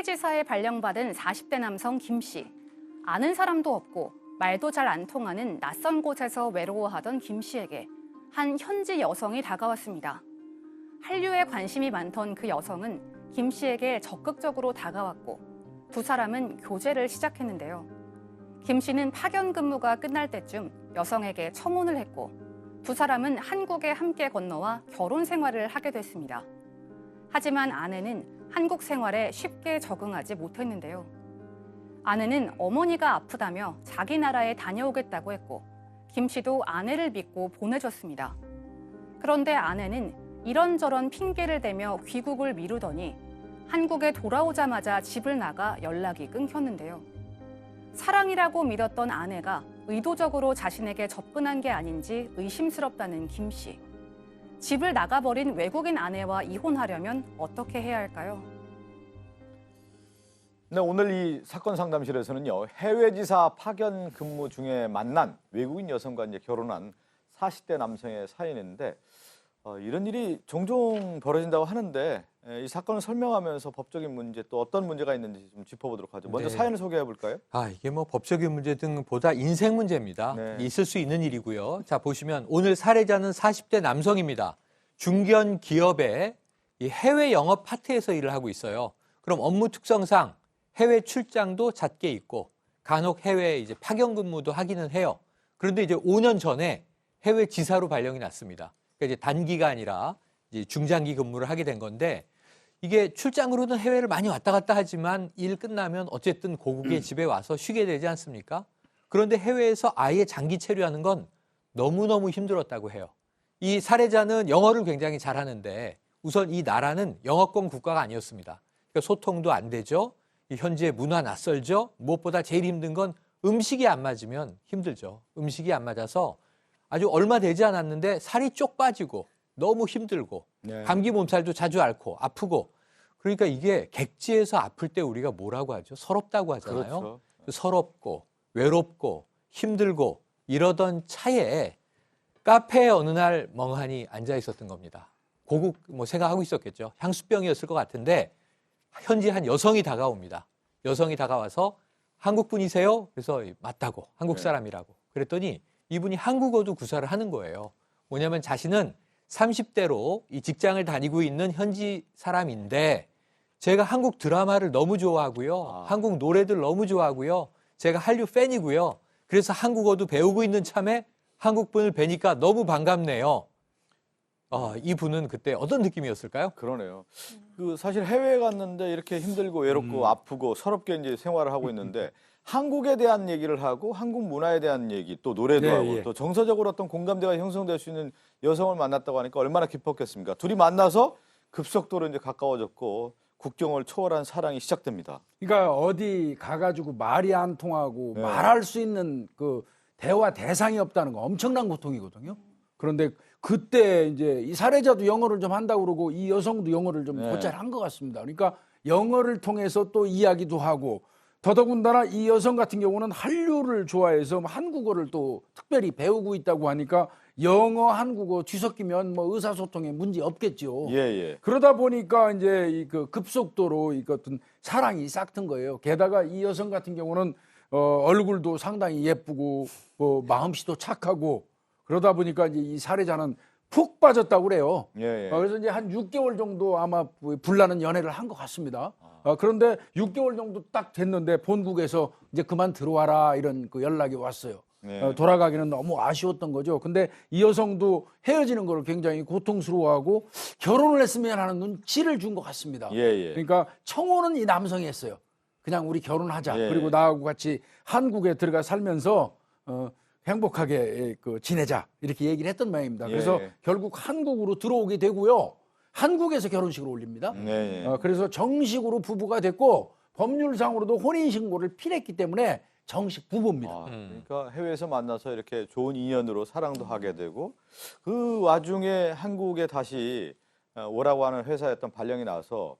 해외지사에 발령받은 40대 남성 김 씨. 아는 사람도 없고 말도 잘 안 통하는 낯선 곳에서 외로워하던 김 씨에게 한 현지 여성이 다가왔습니다. 한류에 관심이 많던 그 여성은 김 씨에게 적극적으로 다가왔고 두 사람은 교제를 시작했는데요. 김 씨는 파견 근무가 끝날 때쯤 여성에게 청혼을 했고 두 사람은 한국에 함께 건너와 결혼 생활을 하게 됐습니다. 하지만 아내는 한국 생활에 쉽게 적응하지 못했는데요. 아내는 어머니가 아프다며 자기 나라에 다녀오겠다고 했고 김 씨도 아내를 믿고 보내줬습니다. 그런데 아내는 이런저런 핑계를 대며 귀국을 미루더니 한국에 돌아오자마자 집을 나가 연락이 끊겼는데요. 사랑이라고 믿었던 아내가 의도적으로 자신에게 접근한 게 아닌지 의심스럽다는 김 씨. 집을 나가버린 외국인 아내와 이혼하려면 어떻게 해야 할까요? 네, 오늘 이 사건 상담실에서는요, 해외지사 파견 근무 중에 만난 외국인 여성과 이제 결혼한 40대 남성의 사연인데, 이런 일이 종종 벌어진다고 하는데 이 사건을 설명하면서 법적인 문제 또 어떤 문제가 있는지 좀 짚어보도록 하죠. 먼저 네. 사연을 소개해 볼까요? 이게 뭐 법적인 문제 등보다 인생 문제입니다. 네. 있을 수 있는 일이고요. 자, 보시면 오늘 사례자는 40대 남성입니다. 중견 기업의 이 해외 영업 파트에서 일을 하고 있어요. 그럼 업무 특성상 해외 출장도 잦게 있고 간혹 해외 이제 파견 근무도 하기는 해요. 그런데 이제 5년 전에 해외 지사로 발령이 났습니다. 그러니까 이제 단기가 아니라 이제 중장기 근무를 하게 된 건데 이게 출장으로는 해외를 많이 왔다 갔다 하지만 일 끝나면 어쨌든 고국에 집에 와서 쉬게 되지 않습니까? 그런데 해외에서 아예 장기 체류하는 건 너무너무 힘들었다고 해요. 이 사례자는 영어를 굉장히 잘하는데 우선 이 나라는 영어권 국가가 아니었습니다. 그러니까 소통도 안 되죠. 이 현지의 문화 낯설죠. 무엇보다 제일 힘든 건 음식이 안 맞으면 힘들죠. 음식이 안 맞아서 아주 얼마 되지 않았는데 살이 쪽 빠지고 너무 힘들고 네. 감기 몸살도 자주 앓고 아프고 그러니까 이게 객지에서 아플 때 우리가 뭐라고 하죠? 서럽다고 하잖아요. 그렇죠. 서럽고 외롭고 힘들고 이러던 차에 카페에 어느 날 멍하니 앉아 있었던 겁니다. 고국 뭐 생각하고 있었겠죠. 향수병이었을 것 같은데 현지 한 여성이 다가옵니다. 여성이 다가와서 한국 분이세요? 그래서 맞다고 한국 사람이라고 그랬더니 이분이 한국어도 구사를 하는 거예요. 뭐냐면 자신은 30대로 이 직장을 다니고 있는 현지 사람인데 제가 한국 드라마를 너무 좋아하고요. 한국 노래들 너무 좋아하고요. 제가 한류 팬이고요. 그래서 한국어도 배우고 있는 참에 한국분을 뵈니까 너무 반갑네요. 이분은 그때 어떤 느낌이었을까요? 그러네요. 그 사실 해외에 갔는데 이렇게 힘들고 외롭고 아프고 서럽게 이제 생활을 하고 있는데 한국에 대한 얘기를 하고 한국 문화에 대한 얘기 또 노래도 하고 또 정서적으로 어떤 공감대가 형성될 수 있는 여성을 만났다고 하니까 얼마나 기뻤겠습니까? 둘이 만나서 급속도로 이제 가까워졌고 국경을 초월한 사랑이 시작됩니다. 그러니까 어디 가가지고 말이 안 통하고 말할 수 있는 그 대화 대상이 없다는 거 엄청난 고통이거든요. 그런데 그때 이제 이 사례자도 영어를 좀 한다고 그러고 이 여성도 영어를 좀 곧잘 한 것 같습니다. 그러니까 영어를 통해서 또 이야기도 하고 더더군다나 이 여성 같은 경우는 한류를 좋아해서 한국어를 또 특별히 배우고 있다고 하니까 영어, 한국어 뒤섞이면 뭐 의사소통에 문제 없겠죠. 그러다 보니까 이제 이 그 급속도로 이 어떤 사랑이 싹튼 거예요. 게다가 이 여성 같은 경우는 얼굴도 상당히 예쁘고 마음씨도 착하고 그러다 보니까 이제 이 사례자는 푹 빠졌다고 그래요. 그래서 이제 한 6개월 정도 아마 불나는 연애를 한 것 같습니다. 그런데 6개월 정도 딱 됐는데 본국에서 이제 그만 들어와라 이런 그 연락이 왔어요. 돌아가기는 너무 아쉬웠던 거죠. 근데 이 여성도 헤어지는 걸 굉장히 고통스러워하고 결혼을 했으면 하는 눈치를 준 것 같습니다. 그러니까 청혼은 이 남성이 했어요. 그냥 우리 결혼하자. 그리고 나하고 같이 한국에 들어가 살면서 행복하게 지내자 이렇게 얘기를 했던 모양입니다. 그래서 결국 한국으로 들어오게 되고요. 한국에서 결혼식을 올립니다. 그래서 정식으로 부부가 됐고 법률상으로도 혼인신고를 필했기 때문에 정식 부부입니다. 그러니까 해외에서 만나서 이렇게 좋은 인연으로 사랑도 하게 되고 그 와중에 한국에 다시 오라고 하는 회사였던 발령이 나서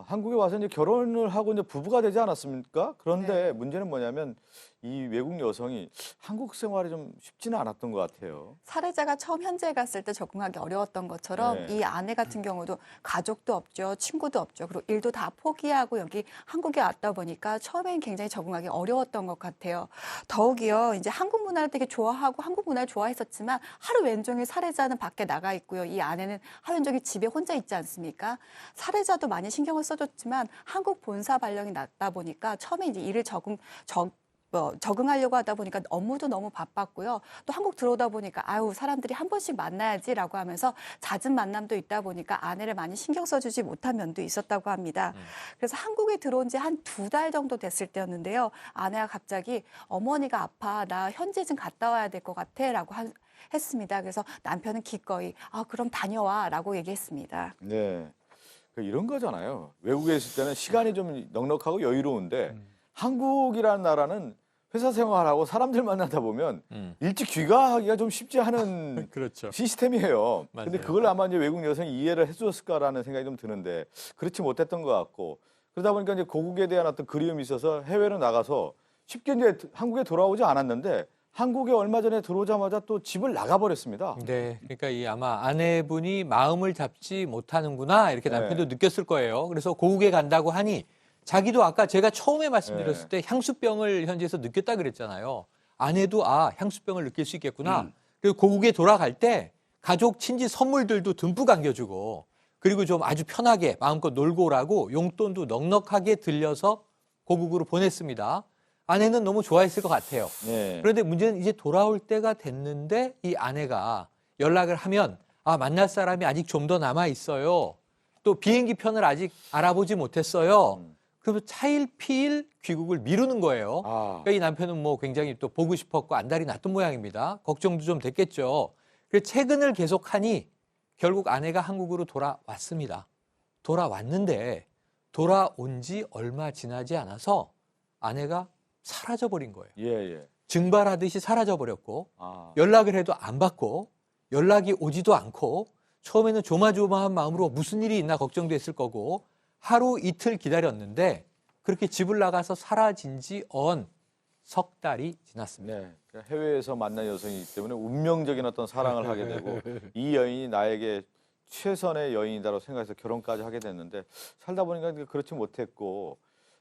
한국에 와서 이제 결혼을 하고 이제 부부가 되지 않았습니까? 그런데 문제는 뭐냐면 이 외국 여성이 한국 생활이 좀 쉽지는 않았던 것 같아요. 사례자가 처음 현지에 갔을 때 적응하기 어려웠던 것처럼 네. 이 아내 같은 경우도 가족도 없죠, 친구도 없죠. 그리고 일도 다 포기하고 여기 한국에 왔다 보니까 처음엔 굉장히 적응하기 어려웠던 것 같아요. 더욱이요, 이제 한국 문화를 되게 좋아하고 한국 문화를 좋아했었지만 하루 왼종일 사례자는 밖에 나가 있고요. 이 아내는 하루 왼종일 집에 혼자 있지 않습니까? 사례자도 많이 신경을 써줬지만 한국 본사 발령이 났다 보니까 처음에 이제 일을 적응하려고 하다 보니까 업무도 너무 바빴고요. 또 한국 들어오다 보니까 아유 사람들이 한 번씩 만나야지라고 하면서 잦은 만남도 있다 보니까 아내를 많이 신경 써주지 못한 면도 있었다고 합니다. 그래서 한국에 들어온 지 한 2달 정도 됐을 때였는데요. 아내가 갑자기 어머니가 아파 나 현지 좀 갔다 와야 될 것 같아라고 했습니다. 그래서 남편은 기꺼이 그럼 다녀와라고 얘기했습니다. 네. 이런 거잖아요. 외국에 있을 때는 시간이 좀 넉넉하고 여유로운데 한국이라는 나라는 회사 생활하고 사람들 만나다 보면 일찍 귀가하기가 좀 쉽지 않은 그렇죠. 시스템이에요. 근데 맞아요. 그걸 아마 이제 외국 여성이 이해를 해줬을까라는 생각이 좀 드는데 그렇지 못했던 것 같고 그러다 보니까 이제 고국에 대한 어떤 그리움이 있어서 해외로 나가서 쉽게 이제 한국에 돌아오지 않았는데 한국에 얼마 전에 들어오자마자 또 집을 나가버렸습니다. 네, 그러니까 이 아마 아내분이 마음을 잡지 못하는구나 이렇게 남편도 느꼈을 거예요. 그래서 고국에 간다고 하니 자기도 아까 제가 처음에 말씀드렸을 때 향수병을 현지에서 느꼈다 그랬잖아요. 아내도 향수병을 느낄 수 있겠구나. 그리고 고국에 돌아갈 때 가족 친지 선물들도 듬뿍 안겨주고 그리고 좀 아주 편하게 마음껏 놀고 오라고 용돈도 넉넉하게 들려서 고국으로 보냈습니다. 아내는 너무 좋아했을 것 같아요. 네. 그런데 문제는 이제 돌아올 때가 됐는데 이 아내가 연락을 하면 만날 사람이 아직 좀 더 남아 있어요. 또 비행기 편을 아직 알아보지 못했어요. 그래서 차일피일 귀국을 미루는 거예요. 그러니까 이 남편은 뭐 굉장히 또 보고 싶었고 안달이 났던 모양입니다. 걱정도 좀 됐겠죠. 그래서 퇴근을 계속하니 결국 아내가 한국으로 돌아왔습니다. 돌아왔는데 돌아온 지 얼마 지나지 않아서 아내가 사라져버린 거예요. 예. 증발하듯이 사라져버렸고 연락을 해도 안 받고 연락이 오지도 않고 처음에는 조마조마한 마음으로 무슨 일이 있나 걱정도 했을 거고 하루 이틀 기다렸는데 그렇게 집을 나가서 사라진 지 석 달이 지났습니다. 네. 그러니까 해외에서 만난 여성이기 때문에 운명적인 어떤 사랑을 하게 되고 이 여인이 나에게 최선의 여인이다라고 생각해서 결혼까지 하게 됐는데 살다 보니까 그렇지 못했고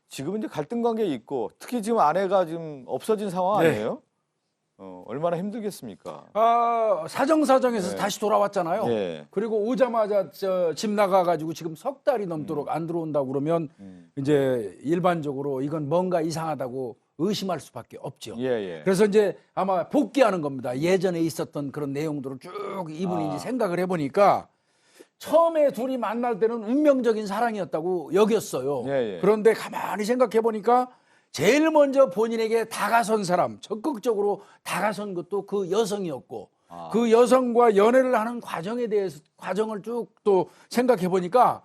지금은 이제 갈등 관계에 있고 특히 지금 아내가 지금 없어진 상황 아니에요? 얼마나 힘들겠습니까? 사정사정해서 다시 돌아왔잖아요. 네. 그리고 오자마자 집 나가가지고 지금 석 달이 넘도록 안 들어온다고 그러면 이제 일반적으로 이건 뭔가 이상하다고 의심할 수밖에 없죠. 예. 그래서 이제 아마 복귀하는 겁니다. 예전에 있었던 그런 내용들을 쭉 이분이 이제 생각을 해보니까 처음에 둘이 만날 때는 운명적인 사랑이었다고 여겼어요. 예. 그런데 가만히 생각해 보니까 제일 먼저 본인에게 다가선 사람, 적극적으로 다가선 것도 그 여성이었고 그 여성과 연애를 하는 과정을 쭉 또 생각해 보니까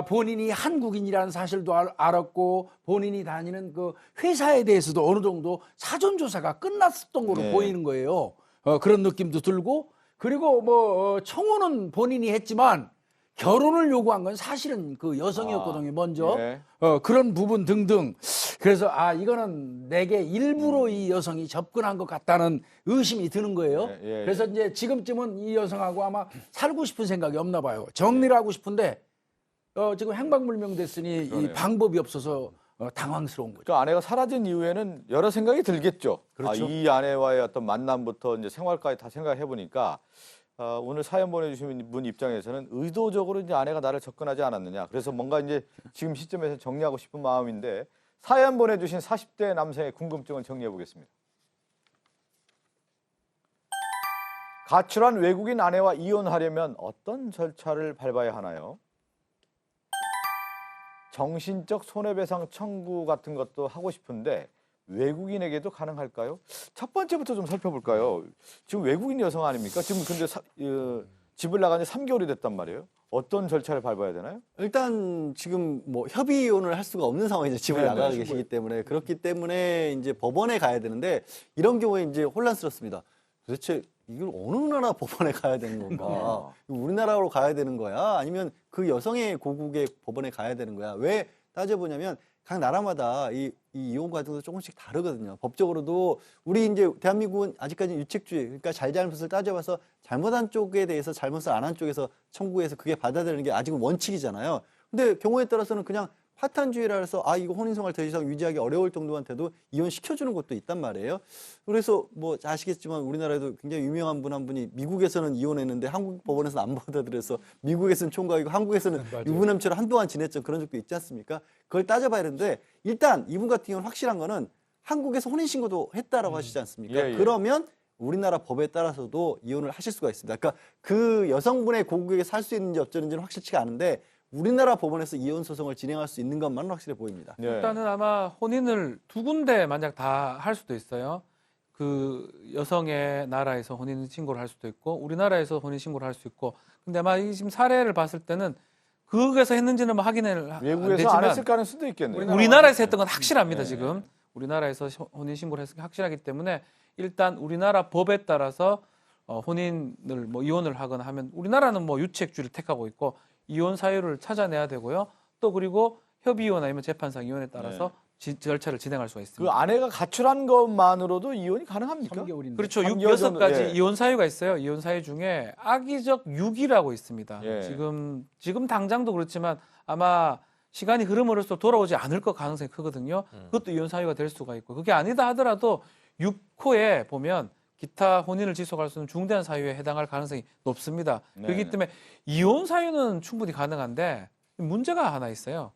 본인이 한국인이라는 사실도 알았고 본인이 다니는 그 회사에 대해서도 어느 정도 사전조사가 끝났었던 걸로 보이는 거예요. 그런 느낌도 들고 그리고 뭐 청혼은 본인이 했지만 결혼을 요구한 건 사실은 그 여성이었거든요. 먼저 그런 부분 등등. 그래서 이거는 내게 일부러 이 여성이 접근한 것 같다는 의심이 드는 거예요. 그래서 이제 지금쯤은 이 여성하고 아마 살고 싶은 생각이 없나 봐요. 정리를 하고 싶은데 지금 행방불명 됐으니 이 방법이 없어서 당황스러운 거죠. 그러니까 아내가 사라진 이후에는 여러 생각이 들겠죠. 그렇죠. 이 아내와의 어떤 만남부터 이제 생활까지 다 생각해 보니까 오늘 사연 보내주신 분 입장에서는 의도적으로 이제 아내가 나를 접근하지 않았느냐. 그래서 뭔가 이제 지금 시점에서 정리하고 싶은 마음인데 사연 보내주신 40대 남성의 궁금증을 정리해 보겠습니다. 가출한 외국인 아내와 이혼하려면 어떤 절차를 밟아야 하나요? 정신적 손해배상 청구 같은 것도 하고 싶은데 외국인에게도 가능할까요? 첫 번째부터 좀 살펴볼까요? 지금 외국인 여성 아닙니까? 지금 근데 집을 나간 지 3개월이 됐단 말이에요. 어떤 절차를 밟아야 되나요? 일단 지금 뭐 협의 이혼을 할 수가 없는 상황이죠. 집을 나가 계시기 때문에. 그렇기 때문에 이제 법원에 가야 되는데 이런 경우에 이제 혼란스럽습니다. 도대체 이걸 어느 나라 법원에 가야 되는 건가? 우리나라로 가야 되는 거야? 아니면 그 여성의 고국의 법원에 가야 되는 거야? 왜 따져보냐면 각 나라마다 이 이혼 과정도 조금씩 다르거든요. 법적으로도 우리 이제 대한민국은 아직까지 유책주의, 그러니까 잘잘못을 따져봐서 잘못한 쪽에 대해서 잘못을 안 한 쪽에서 청구해서 그게 받아들이는 게 아직은 원칙이잖아요. 근데 경우에 따라서는 그냥 파탄주의라 해서 이거 혼인생활 더 이상 유지하기 어려울 정도한테도 이혼시켜주는 것도 있단 말이에요. 그래서 뭐 아시겠지만 우리나라에도 굉장히 유명한 분 한 분이 미국에서는 이혼했는데 한국 법원에서는 안 받아들여서 미국에서는 총괄이고 한국에서는 유부남처럼 한동안 지냈던 그런 적도 있지 않습니까? 그걸 따져봐야 되는데 일단 이분 같은 경우는 확실한 거는 한국에서 혼인신고도 했다라고 하시지 않습니까? 예, 예. 그러면 우리나라 법에 따라서도 이혼을 하실 수가 있습니다. 그러니까 그 여성분의 고국에 살 수 있는지 어쩌는지는 확실치가 않은데 우리나라 법원에서 이혼 소송을 진행할 수 있는 것만은 확실해 보입니다. 네. 일단은 아마 혼인을 두 군데 만약 다 할 수도 있어요. 그 여성의 나라에서 혼인 신고를 할 수도 있고 우리나라에서 혼인 신고를 할 수 있고. 근데 아마 이 지금 사례를 봤을 때는 그국에서 했는지는 뭐 확인을 안 외국에서 되지만 안 했을 가능성도 있겠네요. 우리나라에서 했던 건 확실합니다. 네. 지금 우리나라에서 혼인 신고를 했을 게 확실하기 때문에 일단 우리나라 법에 따라서 혼인을 뭐 이혼을 하거나 하면 우리나라는 뭐 유책주의를 택하고 있고 이혼 사유를 찾아내야 되고요. 또 그리고 협의이혼 아니면 재판상 이혼에 따라서 절차를 진행할 수가 그 있습니다. 아내가 가출한 것만으로도 이혼이 가능합니까? 3개월인데. 그렇죠. 3개월 6가지 정도, 예. 이혼 사유가 있어요. 이혼 사유 중에 악의적 유기라고 있습니다. 예. 지금 당장도 그렇지만 아마 시간이 흐름으로써 돌아오지 않을 것 가능성이 크거든요. 그것도 이혼 사유가 될 수가 있고 그게 아니다 하더라도 6호에 보면 기타 혼인을 지속할 수 있는 중대한 사유에 해당할 가능성이 높습니다. 네. 그렇기 때문에 이혼 사유는 충분히 가능한데 문제가 하나 있어요.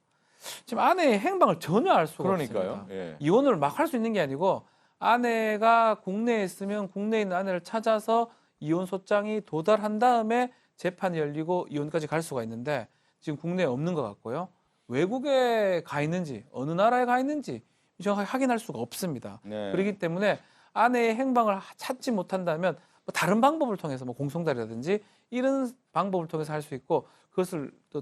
지금 아내의 행방을 전혀 알 수가 그러니까요. 없습니다. 예. 이혼을 막 할 수 있는 게 아니고 아내가 국내에 있으면 국내에 있는 아내를 찾아서 이혼 소장이 도달한 다음에 재판이 열리고 이혼까지 갈 수가 있는데 지금 국내에 없는 것 같고요. 외국에 가 있는지 어느 나라에 가 있는지 정확하게 확인할 수가 없습니다. 네. 그렇기 때문에 아내의 행방을 찾지 못한다면 뭐 다른 방법을 통해서 뭐 공송달이라든지 이런 방법을 통해서 할 수 있고 그것을 또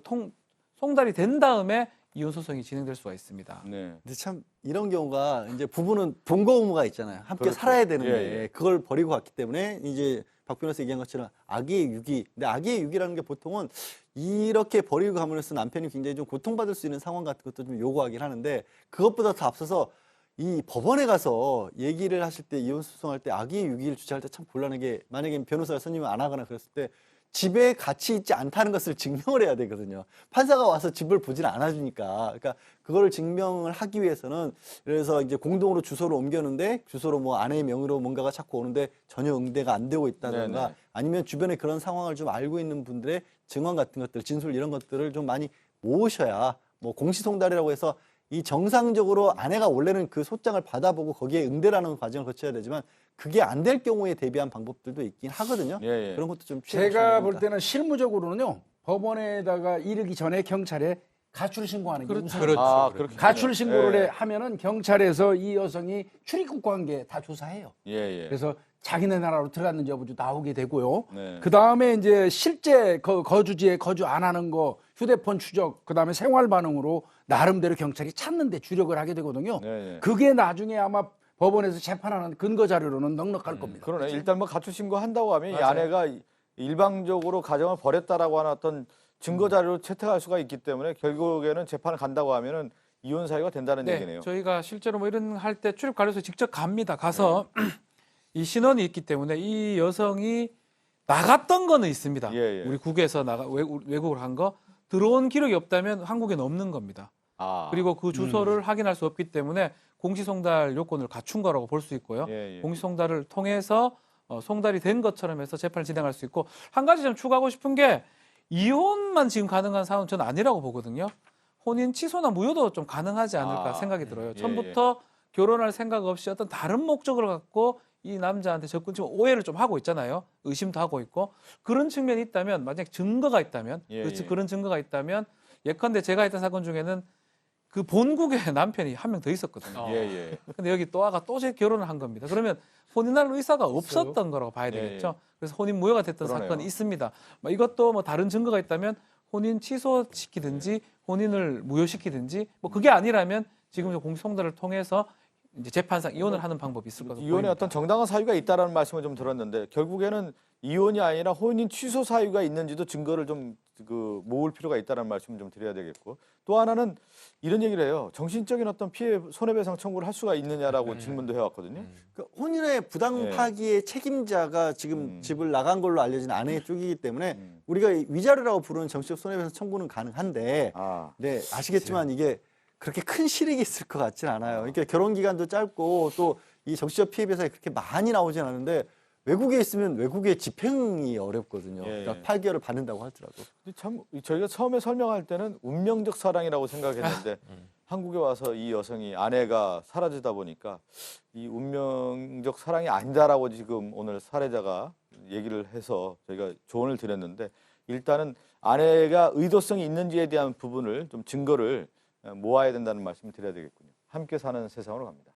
송달이 된 다음에 이혼 소송이 진행될 수가 있습니다. 네. 근데 참 이런 경우가 이제 부부는 본고 의무가 있잖아요. 함께 그렇죠. 살아야 되는데 예, 예. 그걸 버리고 갔기 때문에 이제 박 변호사 얘기한 것처럼 악의의 유기. 근데 악의의 유기라는 게 보통은 이렇게 버리고 가면서 남편이 굉장히 좀 고통받을 수 있는 상황 같은 것도 좀 요구하긴 하는데 그것보다 더 앞서서 이 법원에 가서 얘기를 하실 때 이혼 소송할 때 악의의 유기를 주장할 때 참 곤란한 게 만약에 변호사가 선임을 안 하거나 그랬을 때 집에 같이 있지 않다는 것을 증명을 해야 되거든요. 판사가 와서 집을 보지는 않아주니까. 그러니까 그거를 증명을 하기 위해서는 그래서 이제 공동으로 주소를 옮겼는데 주소로 뭐 아내의 명의로 뭔가가 자꾸 오는데 전혀 응대가 안 되고 있다든가 네네. 아니면 주변에 그런 상황을 좀 알고 있는 분들의 증언 같은 것들, 진술 이런 것들을 좀 많이 모으셔야 뭐 공시송달이라고 해서 이 정상적으로 아내가 원래는 그 소장을 받아보고 거기에 응대라는 과정을 거쳐야 되지만 그게 안 될 경우에 대비한 방법들도 있긴 하거든요. 예, 예. 그런 것도 좀 취해 제가 보셔야 볼 됩니다. 때는 실무적으로는요. 법원에다가 이르기 전에 경찰에 가출 신고하는 게 우선. 그렇죠. 아, 그렇게 가출 신고를 예. 하면은 경찰에서 이 여성이 출입국 관계 다 조사해요. 예, 예. 그래서 자기네 나라로 들어갔는지 여부도 나오게 되고요. 네. 그 다음에 이제 실제 거주지에 거주 안 하는 거, 휴대폰 추적, 그 다음에 생활 반응으로 나름대로 경찰이 찾는데 주력을 하게 되거든요. 네, 네. 그게 나중에 아마 법원에서 재판하는 근거 자료로는 넉넉할 겁니다. 그러네. 일단 뭐 가출 신고한다고 하면 이 맞아요. 아내가 일방적으로 가정을 벌였다라고 하는 어떤 증거 자료를 채택할 수가 있기 때문에 결국에는 재판을 간다고 하면은 이혼 사유가 된다는 얘기네요. 저희가 실제로 뭐 이런 할 때 출입 관료소에 직접 갑니다. 가서 이 신원이 있기 때문에 이 여성이 나갔던 거는 있습니다. 예, 예. 우리 국에서 외국을 한 거 들어온 기록이 없다면 한국에는 없는 겁니다. 아. 그리고 그 주소를 확인할 수 없기 때문에 공시송달 요건을 갖춘 거라고 볼 수 있고요. 예, 예. 공시송달을 통해서 송달이 된 것처럼 해서 재판을 진행할 수 있고 한 가지 좀 추가하고 싶은 게 이혼만 지금 가능한 상황은 저는 아니라고 보거든요. 혼인 취소나 무효도 좀 가능하지 않을까 아, 생각이 들어요. 예, 처음부터 결혼할 생각 없이 어떤 다른 목적을 갖고 이 남자한테 접근, 지금 오해를 좀 하고 있잖아요. 의심도 하고 있고 그런 측면이 있다면 만약 증거가 있다면 예, 그렇지 예. 그런 증거가 있다면 예컨대 제가 했던 사건 중에는 그 본국에 남편이 한 명 더 있었거든요. 예, 예. 근데 여기 또 아가 또 결혼을 한 겁니다. 그러면 혼인할 의사가 없었던 거라고 봐야 예, 되겠죠. 예. 그래서 혼인 무효가 됐던 그러네요. 사건이 있습니다. 뭐 이것도 뭐 다른 증거가 있다면 혼인 취소시키든지 혼인을 무효시키든지 뭐 그게 아니라면 지금 공시송달을 통해서 이제 재판상 이혼을 하는 방법이 있을 거라고 이혼에 보입니다. 어떤 정당한 사유가 있다라는 말씀을 좀 들었는데 결국에는 이혼이 아니라 혼인 취소 사유가 있는지도 증거를 좀 모을 필요가 있다는 말씀을 좀 드려야 되겠고 또 하나는 이런 얘기를 해요. 정신적인 어떤 피해 손해배상 청구를 할 수가 있느냐라고 질문도 해왔거든요. 그러니까 혼인의 부당 예. 파기의 책임자가 지금 집을 나간 걸로 알려진 아내 쪽이기 때문에 우리가 위자료라고 부르는 정치적 손해배상 청구는 가능한데 아, 네, 아시겠지만 이게 그렇게 큰 실익이 있을 것 같진 않아요. 그러니까 결혼 기간도 짧고 또 이 정치적 피해 배상이 그렇게 많이 나오진 않은데 외국에 있으면 외국의 집행이 어렵거든요. 예, 그러니까 예. 8개월을 받는다고 하더라도. 근데 참 저희가 처음에 설명할 때는 운명적 사랑이라고 생각했는데 한국에 와서 이 여성이 아내가 사라지다 보니까 이 운명적 사랑이 아니다라고 지금 오늘 사례자가 얘기를 해서 저희가 조언을 드렸는데 일단은 아내가 의도성이 있는지에 대한 부분을 좀 증거를 모아야 된다는 말씀을 드려야 되겠군요. 함께 사는 세상으로 갑니다.